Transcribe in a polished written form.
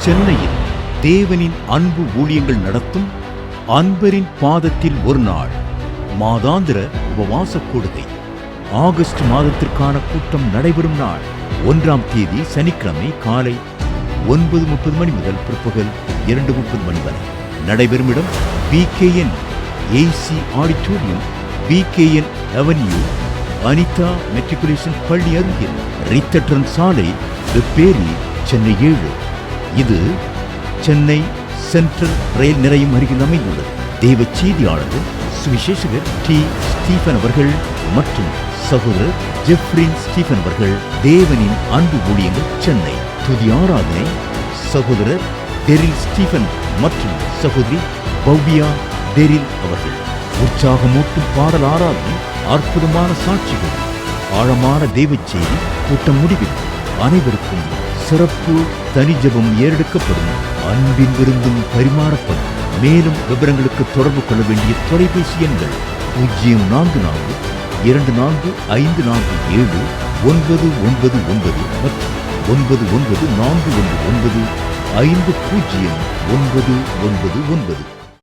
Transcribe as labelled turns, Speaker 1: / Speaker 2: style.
Speaker 1: சென்னையில் தேவனின் அன்பு ஊழியங்கள் நடத்தும் அன்பரின் பாதத்தில் ஒரு நாள் மாதாந்திர உபவாச கூடுகை. ஆகஸ்ட் மாதத்திற்கான கூட்டம் நடைபெறும் நாள் 1ஆம் தேதி சனிக்கிழமை காலை 9:30 மணி முதல் பிற்பகல் 2:30 மணி வரை. நடைபெறும் இடம் BKN AC Auditorium, BKN Avenue, Anitha matriculation பள்ளி அருகில், ரித்தட்ரன் சாலை, வெப்பேரி, சென்னை 7. இது சென்னை சென்ட்ரல் ரயில் நிலையம் அருகில் அமைந்துள்ளது. தேவ செய்தியாளர்கள் சுவிசேஷகர் T.Stephen அவர்கள் மற்றும் சகோதரர் T.Stephen அவர்கள். தேவனின் அன்பு ஊழியங்கள் சென்னை. துதி ஆராதனை சகோதரர் T.Stephen மற்றும் சகோதரி பவ்யா அவர்கள். உற்சாகமூட்டும் பாடல் ஆராதனை, அற்புதமான சாட்சிகள், ஆழமான தேவ செய்தி. கூட்டம் முடிவில் அனைவருக்கும் சிறப்பு தனி ஜெபம் ஏறெடுக்கப்படும். அன்பின் விருந்தும் பரிமாறப்படும். மேலும் விவரங்களுக்கு தொடர்பு கொள்ள வேண்டிய தொலைபேசி எண்கள் 04024547999 மற்றும் 9941150999.